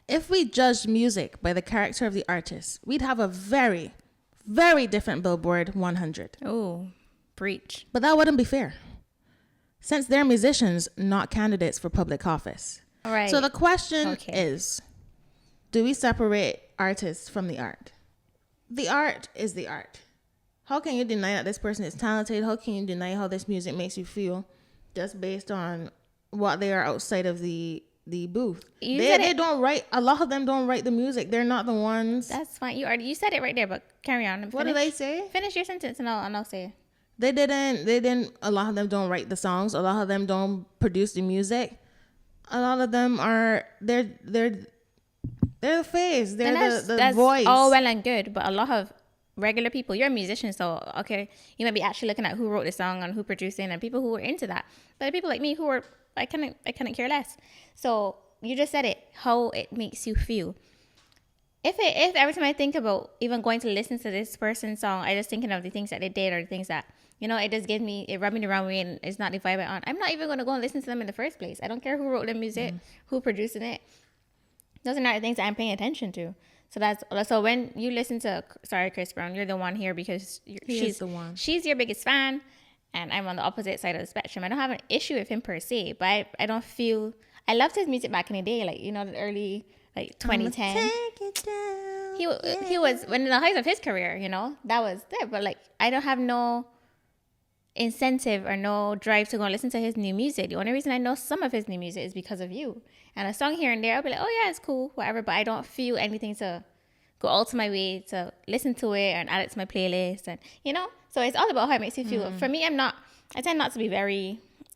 if we judged music by the character of the artist, we'd have a very, very different Billboard 100. Oh, preach. But that wouldn't be fair, since they're musicians, not candidates for public office. All right. So the question is, do we separate artists from the art? The art is the art. How can you deny that this person is talented? How can you deny how this music makes you feel just based on what they are outside of the booth? They don't write, a lot of them don't write the music. They're not the ones. That's fine. You said it right there, but carry on. What did I say? Finish your sentence and I'll say. They didn't, a lot of them don't write the songs. A lot of them don't produce the music. A lot of them are, they're the face. They're the voice. All well and good, but a lot of regular people, you're a musician, so okay, you might be actually looking at who wrote the song and who produced it and people who were into that. But the people like me who are, I couldn't care less. So you just said it, how it makes you feel. If every time I think about even going to listen to this person's song, I just thinking of the things that they did or the things that, it just gives me, it rubbed me the wrong way and it's not the vibe I on. I'm not even going to go and listen to them in the first place. I don't care who wrote the music, who produced it. Those are not the things that I'm paying attention to. So when you listen to, sorry, Chris Brown, you're the one here because she's the one. She's your biggest fan, and I'm on the opposite side of the spectrum. I don't have an issue with him per se, but I don't feel, I loved his music back in the day, like, the early, like 2010. He was, when in the height of his career, that was there, but like, I don't have no incentive or no drive to go and listen to his new music. The only reason I know some of his new music is because of you. And a song here and there, I'll be like, oh yeah, it's cool, whatever. But I don't feel anything to go out to my way to listen to it and add it to my playlist. And, so it's all about how it makes you feel. For me, I tend not to be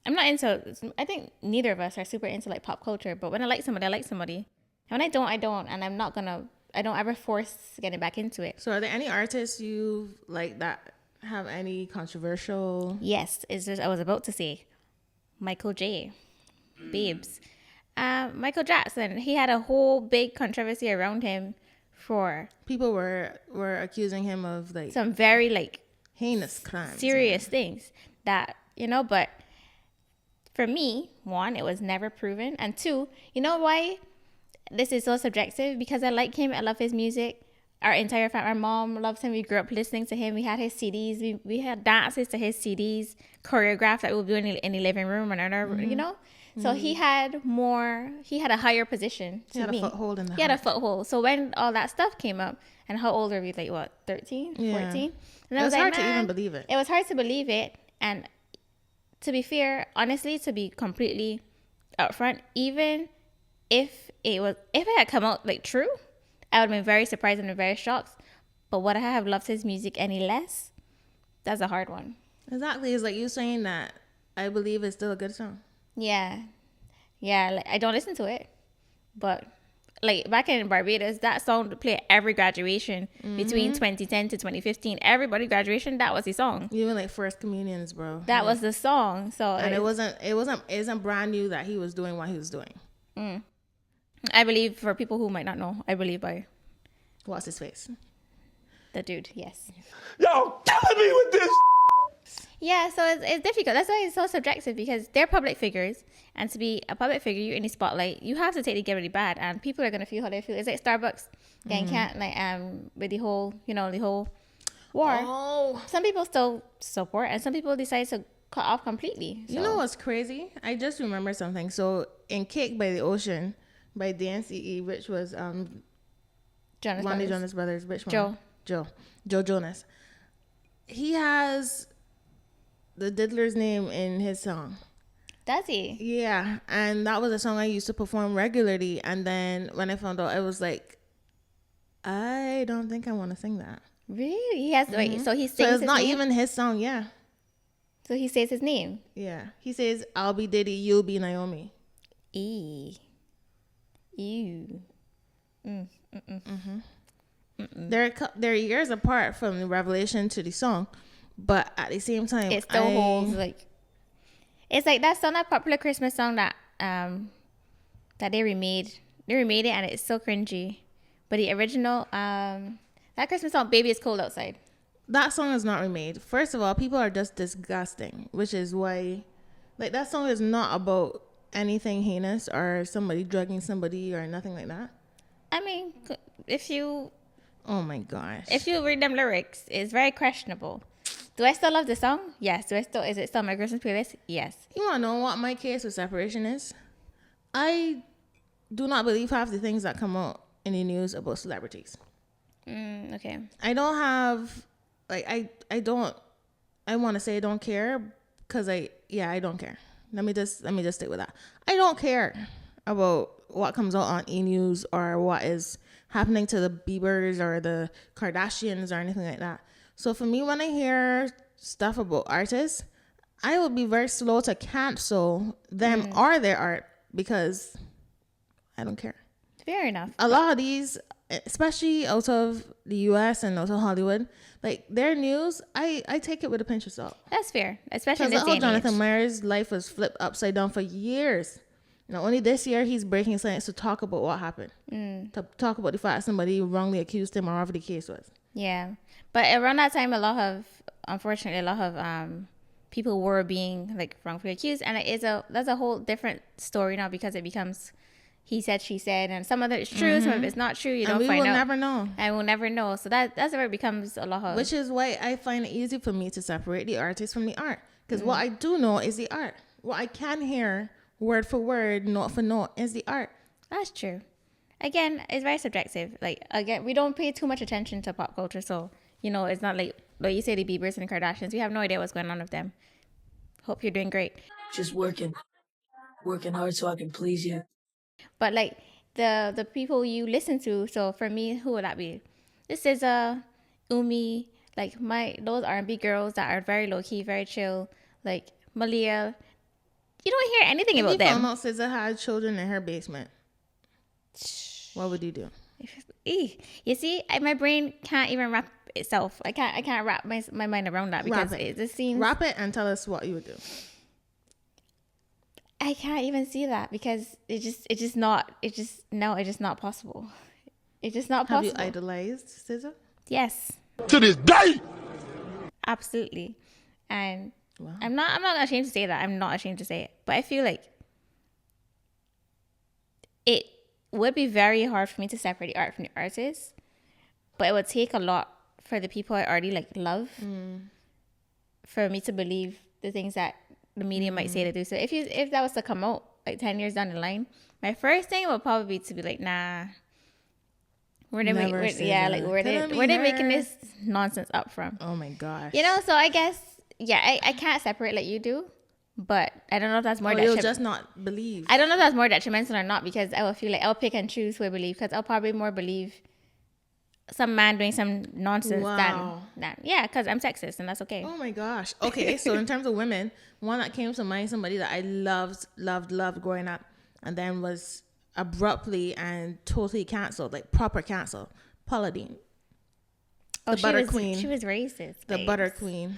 I'm not into, I think neither of us are super into like pop culture. But when I like somebody, I like somebody. And when I don't, I don't. And I don't ever force getting back into it. So are there any artists you like that have any controversial? Yes, it's just, I was about to say Michael J. Babes. Michael Jackson, he had a whole big controversy around him for people were accusing him of like some very like heinous crimes, serious things that, but for me, one, it was never proven, and two, you know why this is so subjective? Because I like him, I love his music. Our entire family, our mom loves him. We grew up listening to him. We had his CDs. We had dances to his CDs, choreographed that we would do in the living room and So he had a higher position to me. He had a foothold in the house. He had a foothold. So when all that stuff came up, and how old are we? Like what, 13, 14? And it was hard to even believe it. It was hard to believe it. And to be fair, honestly, to be completely upfront, even if it had come out like true, I would have been very surprised and very shocked. But would I have loved his music any less? That's a hard one. Exactly. It's like you saying that I believe it's still a good song. Yeah. Like, I don't listen to it. But like back in Barbados, that song played at every graduation between 2010 to 2015. Everybody graduation, that was the song. Even like first communions, bro. That was the song. So and it wasn't brand new that he was doing what he was doing. I believe, for people who might not know, I believe by what's his face? The dude, yes. Y'all killing me with this. Yeah, so it's difficult. That's why it's so subjective, because they're public figures, and to be a public figure, you're in the spotlight. You have to take the good or the bad, and people are gonna feel how they feel. It's like Starbucks getting with the whole the whole war. Oh. Some people still support, and some people decide to cut off completely. So. You know what's crazy? I just remember something. So in Cake by the Ocean by DNCE, which was Jonas Brothers, which one? Joe Jonas. He has the Diddler's name in his song. Does he? Yeah, and that was a song I used to perform regularly. And then when I found out, I was like, I don't think I want to sing that. Really? He has wait. So he sings. So it's not even his song. Yeah. So he says his name. Yeah, he says, "I'll be Diddy, you'll be Naomi." Ew. They're years apart from the revelation to the song, but at the same time, it still holds like. It's like that song, that popular Christmas song that that they remade. They remade it, and it's so cringy. But the original, that Christmas song, "Baby It's Cold Outside." That song is not remade. First of all, people are just disgusting, which is why, like, that song is not about anything heinous or somebody drugging somebody or nothing like that. I mean, if you Oh my gosh. read them lyrics, it's very questionable. Do I still love the song? Yes. Is it still my Christmas playlist? Yes. You want to know what my case with separation is? I do not believe half the things that come out in the news about celebrities. Okay. I don't have, like, I don't, I want to say I don't care because I don't care. Let me just stick with that. I don't care about what comes out on E-News or what is happening to the Biebers or the Kardashians or anything like that. So for me, when I hear stuff about artists, I will be very slow to cancel them or their art because I don't care. Fair enough. A lot of these, especially out of the US and out of Hollywood, like their news, I take it with a pinch of salt. That's fair, especially in Because this day and Jonathan age. Myers' life was flipped upside down for years. Now, only this year he's breaking science to talk about what happened, to talk about the fact somebody wrongly accused him or whatever the case was. Yeah, but around that time, unfortunately, a lot of people were being like wrongfully accused, and that's a whole different story now because it becomes he said, she said, and some of it is true, some of it's not true. You And don't we find will out, never know. and we'll never know. So that's where it becomes a lot of Which is why I find it easy for me to separate the artist from the art. Because what I do know is the art. What I can hear word for word, note for note, is the art. That's true. Again, it's very subjective. Like, again, we don't pay too much attention to pop culture. So, it's not like you say the Biebers and the Kardashians. We have no idea what's going on with them. Hope you're doing great. Just working hard so I can please you. But, like, the people you listen to, so for me, who would that be? This is Umi, like, those R&B girls that are very low-key, very chill. Like, Malia. You don't hear anything If about you them. found out SZA had children in her basement, what would you do? You see, my brain can't even wrap itself. I can't wrap my mind around that because Wrap it. it just seems Wrap it and tell us what you would do. I can't even see that because it's just not possible. It's just not Have possible. you idolized SZA? Yes, To this day. absolutely. And Wow. I'm not ashamed to say that. I'm not ashamed to say it. But I feel like it would be very hard for me to separate the art from the artist. But it would take a lot for the people I already love for me to believe the things that the media might say to do. So if that was to come out like 10 years down the line, my first thing would probably be to be like, nah, where they Never say that. where Couldn't be they making her. this nonsense up from? Oh my gosh. So I guess I can't separate like you do, but I don't know if that's more Or you'll detrimental. just not believe. I don't know if that's more detrimental or not because I will feel like I'll pick and choose who I believe because I'll probably more believe some man doing some nonsense Wow. than because I'm sexist and that's okay. Oh my gosh. Okay, so in terms of women, one that came to mind, somebody that I loved growing up, and then was abruptly and totally canceled, like proper canceled. Paula Deen, Oh, the butter queen. She was racist. the babes. butter queen.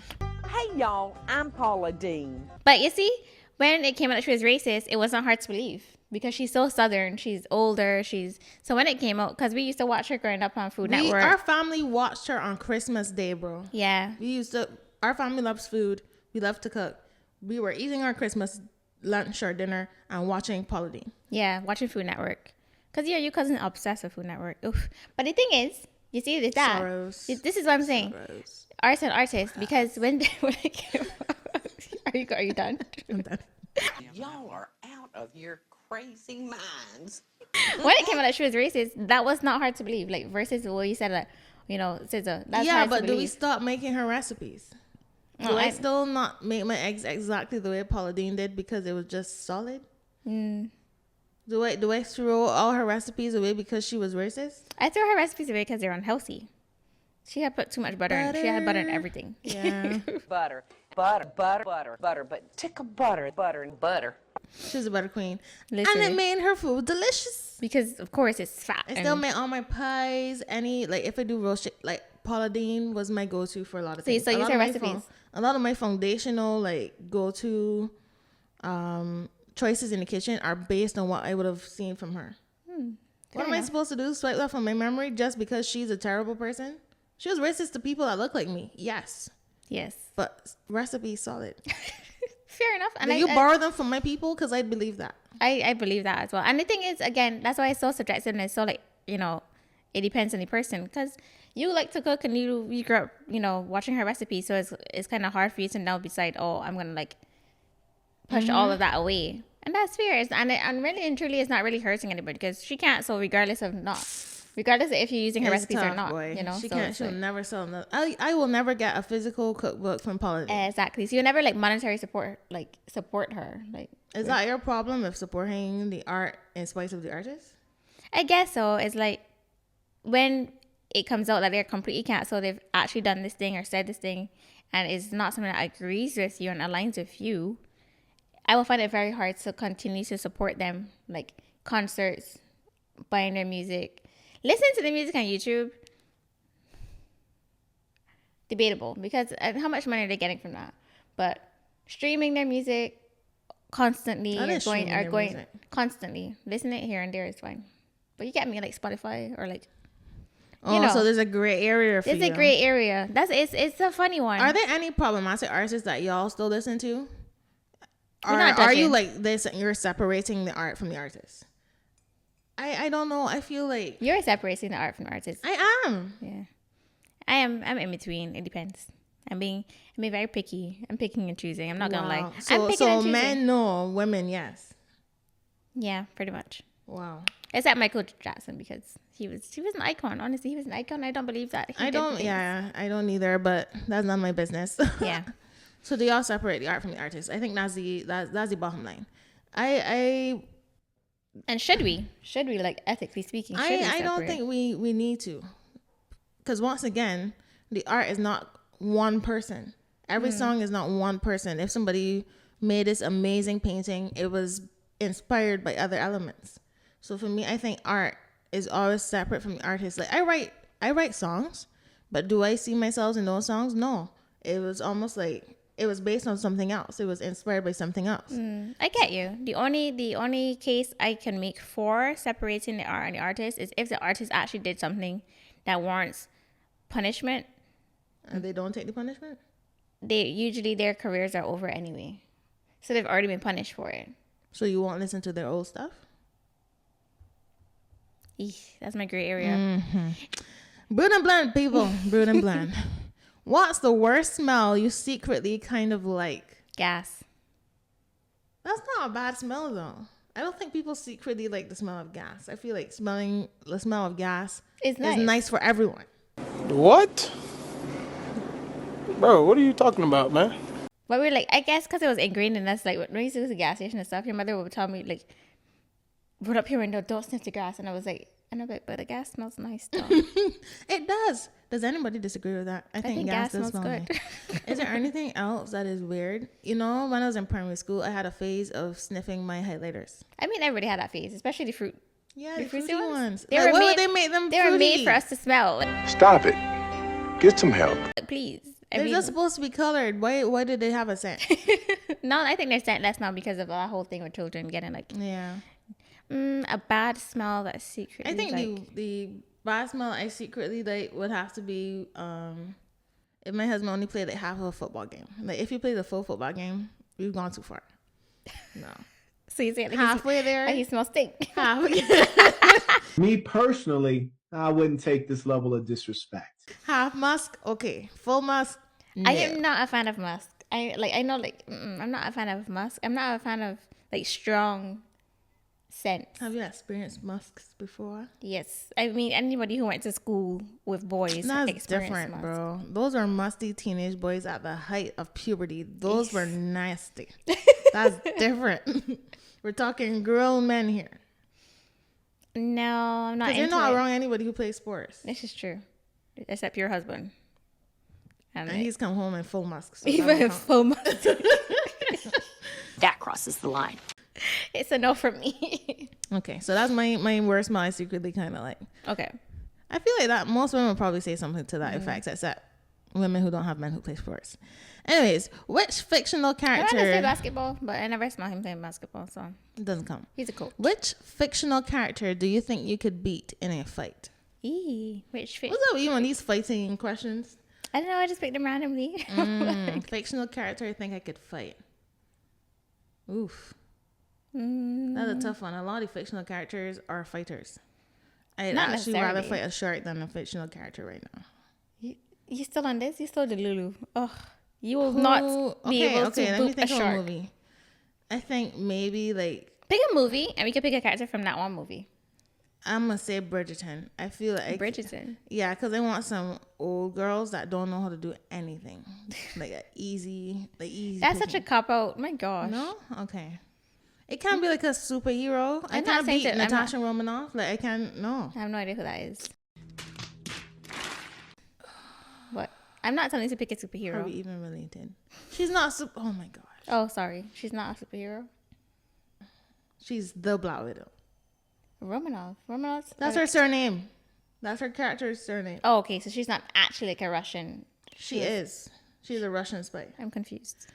Hey y'all, I'm Paula Dean. But you see, when it came out that she was racist, it wasn't hard to believe because she's so southern. She's older. So when it came out, because we used to watch her growing up on Food Network. Our family watched her on Christmas Day, bro. Yeah. Our family loves food. We love to cook. We were eating our Christmas lunch or dinner and watching Paula Deen. Yeah, watching Food Network. Because your cousin obsessed with Food Network. Oof. But the thing is, you see, there's that. Soros. This is what I'm saying. Rose. Artists, because when it came are you done? I'm done. Y'all are out of your crazy minds. When it came out that she was racist, that was not hard to believe. Like, versus what you said that, SZA. That's Yeah, hard but to do we believe. stop making her recipes? Do No, I I- still not make my eggs exactly the way Paula Deen did because it was just solid? Do I throw all her recipes away because she was racist? I throw her recipes away because they're unhealthy. She had put too much butter in. She had butter in everything. Yeah. Butter, but tickle butter, and butter. She was a butter queen. Literally. And it made her food delicious. Because, of course, it's fat. I still make all my pies. If I do roast, like Paula Deen was my go-to for a lot of So you things. still A use lot her of my recipes? A lot of my foundational, go-to choices in the kitchen are based on what I would have seen from her. What am I supposed to do? Swipe left on my memory just because she's a terrible person? She was racist to people that look like me. Yes. Yes. But recipe solid. Fair enough. And Did you borrow them from my people? Because I'd believe that. I believe that as well. And the thing is, again, that's why it's so subjective and it's so you know, it depends on the person. Because you like to cook and you grew up, you know, watching her recipes. So it's kind of hard for you to now decide, oh, I'm going to like push all of that away. And that's fair. And really and truly, it's not really hurting anybody because she can't. So regardless of if you're using her recipes or not, boy. you know, she so can't. She'll never sell. I will never get a physical cookbook from Paula. exactly. So you never like monetary support her. Like, Is that your problem with supporting the art in spite of the artist? I guess so. It's like when it comes out that they're completely canceled, they've actually done this thing or said this thing, and it's not something that agrees with you and aligns with you. I will find it very hard to continue to support them, like concerts, buying their music, listening to the music on YouTube. Debatable because how much money are they getting from that? But streaming their music constantly going constantly, listening it here and there is fine. But you get me like Spotify or like. Oh, you know, so there's a gray area for you. There's a gray area. It's a funny one. Are there any problematic artists that y'all still listen to? Or are you like this and you're separating the art from the artist? I don't know. I feel like you're separating the art from the artist. I am. Yeah. I'm in between. It depends. I'm being very picky. I'm picking and choosing. I'm not gonna lie. So men no, women yes. Yeah, pretty much. Wow. Except Michael Jackson because he was an icon. Honestly, he was an icon. I don't believe that. I don't either, but that's not my business. Yeah. So do y'all separate the art from the artist? I think that's the bottom line. And should we like ethically speaking? I don't think we need to, because once again, the art is not one person. Every song is not one person. If somebody made this amazing painting, it was inspired by other elements. So for me, I think art is always separate from the artist. Like I write songs, but do I see myself in those songs? No. It was almost like it was based on something else. It was inspired by something else. I get you. The only case I can make for separating the art and the artist is if the artist actually did something that warrants punishment. And they don't take the punishment? Usually their careers are over anyway. So they've already been punished for it. So you won't listen to their old stuff? That's my gray area. Mm-hmm. Brood and Blend, people. Brood and Blend. What's the worst smell you secretly kind of like? Gas. That's not a bad smell, though. I don't think people secretly like the smell of gas. I feel like smelling the smell of gas is nice for everyone. What? Bro, what are you talking about, man? But we're like, I guess because it was ingrained in us, like when we used to go to the gas station and stuff, your mother would tell me, like, put up your window, don't sniff the grass. And I was like, but the gas smells nice, though. It does. Does anybody disagree with that? I think gas does smell good. Nice. Is there anything else that is weird? You know, when I was in primary school, I had a phase of sniffing my highlighters. I mean, everybody had that phase, especially the fruit. Yeah, the fruity ones. They made for us to smell. Stop it. Get some help. Please. They're just supposed to be colored. Why did they have a scent? No, I think they're scentless now because of that whole thing with children getting like... Yeah. A bad smell that's secretly I think like... the bad smell I secretly like would have to be if my husband only played like half of a football game. Like if you play the full football game, we've gone too far. No. So you say like halfway there? Like he smells stink. Me personally, I wouldn't take this level of disrespect. Half musk, okay. Full musk, no. I am not a fan of musk. I'm not a fan of musk. I'm not a fan of like strong scents. Have you experienced musks before? Yes. I mean, anybody who went to school with boys experienced different, musk. Bro. Those are musty teenage boys at the height of puberty. Those were nasty. That's different. We're talking grown men here. No, I'm not. Because you're not wrong anybody who plays sports. This is true, except your husband. And he's come home in full musk. So even full musk. That crosses the line. It's a no for me. Okay, so that's my worst smell I secretly kind of like. Okay. I feel like that most women would probably say something to that effect, except women who don't have men who play sports. Anyways, which fictional character... I play basketball, but I never smell him playing basketball, so... It doesn't count. He's a coach. Which fictional character do you think you could beat in a fight? What's up with you on these fighting questions? I don't know, I just picked them randomly. Fictional character I think I could fight. Oof. That's a tough one. A lot of fictional characters are fighters. I'd Not actually rather necessarily. fight a shark than a fictional character right now. You still on this? You still the Lulu? Oh, you will not be able to let me boop a think of a shark. movie. I think maybe like Pick a movie, and we can pick a character from that one movie. I'm gonna say Bridgerton. I feel like Bridgerton. Yeah, because I want some old girls that don't know how to do anything, like easy. That's such a picking. cop out. My gosh. No, okay. It can't be like a superhero. I I'm not can't saying beat that- I'm Natasha Romanoff. Like I can't. No. I have no idea who that is. What? I'm not telling you to pick a Are superhero. we even related? She's not super. Oh my gosh. Oh, sorry. She's not a superhero. She's the Black Widow. Romanov. Romanov's. That's her surname. That's her character's surname. Oh, okay. So she's not actually like a Russian. She is. She's a Russian spy. I'm confused.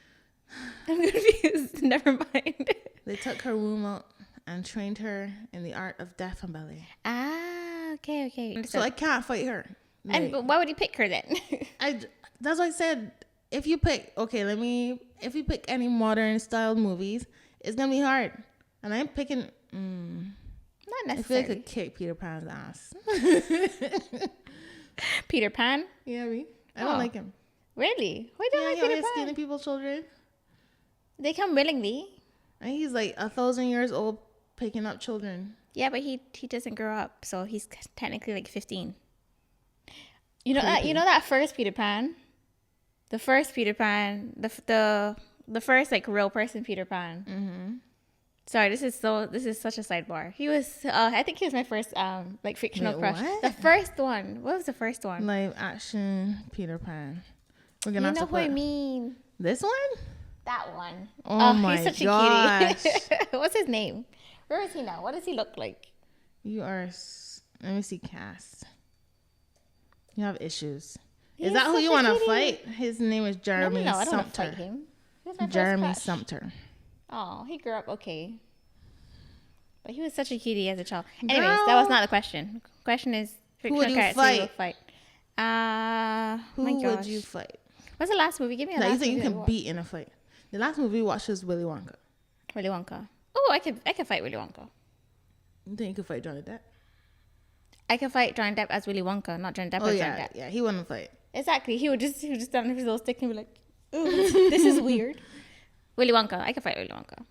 I'm confused. Never mind. They took her womb out and trained her in the art of death and ballet. Ah, okay. So I can't fight her. and Like, why would you pick her then? that's why I said if you pick if you pick any modern styled movies, it's gonna be hard. And I'm picking. Not I feel like I necessarily. could kick Peter Pan's ass. Peter Pan. Yeah, I Oh. don't like him. Really? Why don't Yeah, you he like always Peter stealing Pan? people's children. They come willingly. And he's like 1,000 years old picking up children. Yeah, but he doesn't grow up, so he's technically like 15. You know that first Peter Pan, the first Peter Pan, the first like real person Peter Pan. Mm-hmm. Sorry, this is such a sidebar. He was I think he was my first like fictional Wait, crush. what? The first one. What was the first one? Live action Peter Pan. We're You gonna know have to who I put mean? this one. That one. Oh my he's such gosh. a cutie. What's his name? Where is he now? What does he look like? You are. Let me see. Cast. You have issues. He's Is that who such you a want to cutie. fight? His name is Jeremy No, I don't want to Sumpter. fight him. He was my first Jeremy crush. Sumpter. Oh, he grew up okay. But he was such a cutie as a child. Anyways, that was not the question. Question is fictional would you character fight? you would fight. Who My would gosh. you fight? What's the last movie? Give me a That you last think you movie that can we beat in a fight? The last movie we watched was Willy Wonka. watched. Willy Wonka. Oh, I could fight Willy Wonka. You think you could fight Johnny Depp? I could fight Johnny Depp as Willy Wonka, not Johnny Depp Oh as yeah, Johnny Depp. yeah. He wouldn't fight. Exactly. He would just stand with his little stick and be like, "Ooh, this is weird." Willy Wonka. I could fight Willy Wonka.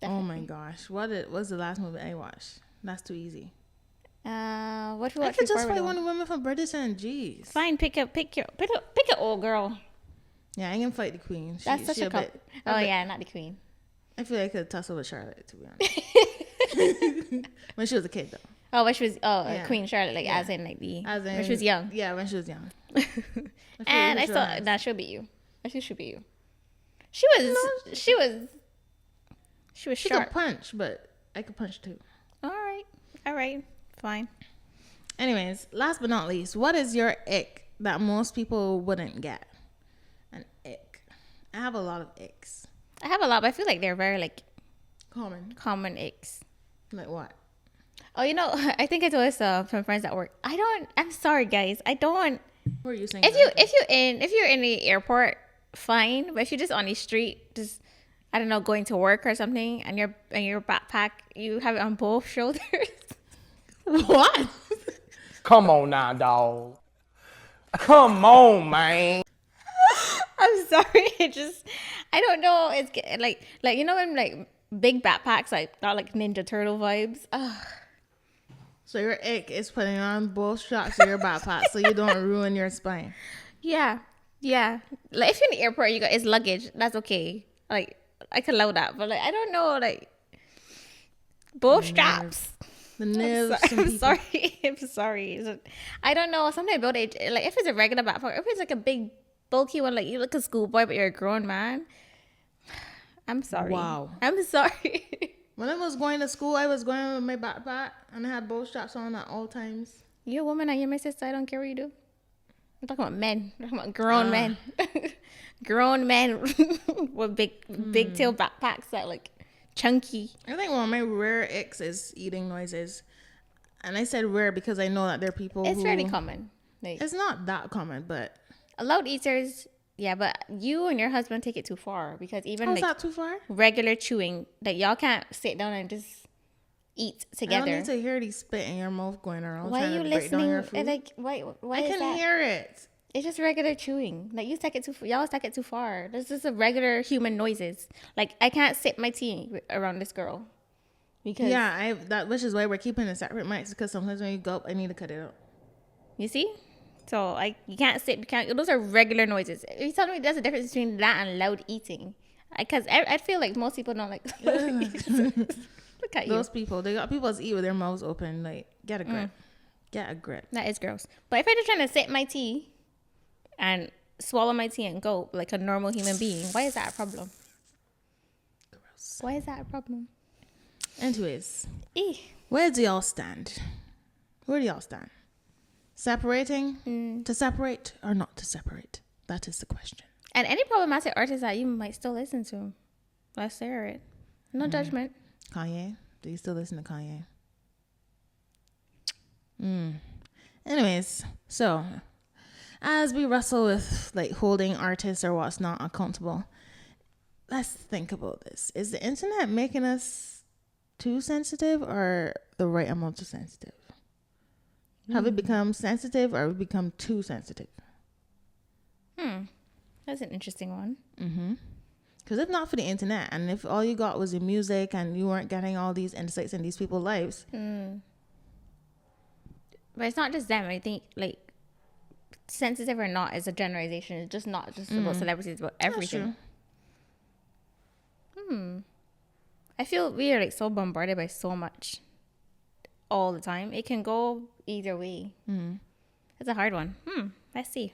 Oh my gosh, what's the last movie I watched? That's too easy. What do we I watch could before just Willy fight Wonka? Wonder Woman from Bridgerton. Jeez. Fine, pick an old girl. Yeah, I can fight the queen. That's such a bit. cop. Oh yeah, not the queen. I feel like I could tussle with Charlotte, to be honest. When she was a kid, though. Oh, when she was Yeah. Queen Charlotte, like Yeah. as in like the As in, when she was young. Yeah, when she was young. And I she saw was. that she'll beat you. I think she'll beat you. She was She sharp. could punch, but I could punch too. All right, fine. Anyways, last but not least, what is your ick that most people wouldn't get? An ick. I have a lot of icks. I have a lot, but I feel like they're very like Common. icks. Like what? Oh, you know, I think I told this some friends at work. I'm sorry, guys. I don't. What are you saying? If you're in the airport, fine. But if you're just on the street, just I don't know, going to work or something, and your backpack, you have it on both shoulders. What? Come on now, dog. Come on, man. I'm sorry. I don't know. It's like you know when like big backpacks like got like Ninja Turtle vibes. Ugh. So your ick is putting on both straps of your backpack so you don't ruin your spine. Yeah. Like if you're in the airport, you got it's luggage. That's okay. Like I could allow that, but like I don't know, like both straps. The nerves. I'm sorry. I'm sorry. I don't know. Sometimes about it, like if it's a regular backpack, if it's like a big bulky one, like you look a schoolboy but you're a grown man. I'm sorry. Wow. I'm sorry. When I was going to school, I was going with my backpack and I had both straps on at all times. You're a woman and you're my sister. I don't care what you do. I'm talking about men. I'm talking about grown men. Grown men with big tail backpacks that like chunky. I think one of my rare icks is eating noises. And I said rare because I know that there are people It's who... fairly common. Like It's not that common, but... loud eaters, yeah, but you and your husband take it too far because even How's like that too far? regular chewing, like y'all can't sit down and just eat I don't together. need to hear these spit in your mouth going around. Why are trying you to break down listening? your food. Like, why I is can that? hear it. It's just regular chewing. Like you take it too. Y'all take it too far. This is a regular human noises. Like I can't sip my tea around this girl because Yeah, which is why we're keeping it separate mics, because sometimes when you gulp, I need to cut it out. you see. So like you can't sip. You can't. Those are regular noises. You telling me there's a difference between that and loud eating? Because I feel like most people don't like. Look at you. Those people, they got people that eat with their mouths open. Like, get a grip. Get a grip. That is gross. But if I just trying to sip my tea and swallow my tea and go like a normal human being, why is that a problem? Gross. Why is that a problem? Anyways, Eh. where do y'all stand? Where do y'all stand? Separating? To separate or not to separate? That is the question. And any problematic artists that you might still listen to, let's hear it. No judgment. Kanye? Do you still listen to Kanye? Anyways, so as we wrestle with like holding artists or what's not accountable, let's think about this. Is the internet making us too sensitive or the right amount of sensitive? Have we become sensitive or have we become too sensitive? That's an interesting one. Because if not for the internet, and if all you got was your music and you weren't getting all these insights in these people's lives, But it's not just them. I think like sensitive or not is a generalization. It's just not just about celebrities, it's about everything. I feel we are like so bombarded by so much all the time. It can go either way. It's a hard one. Let's see.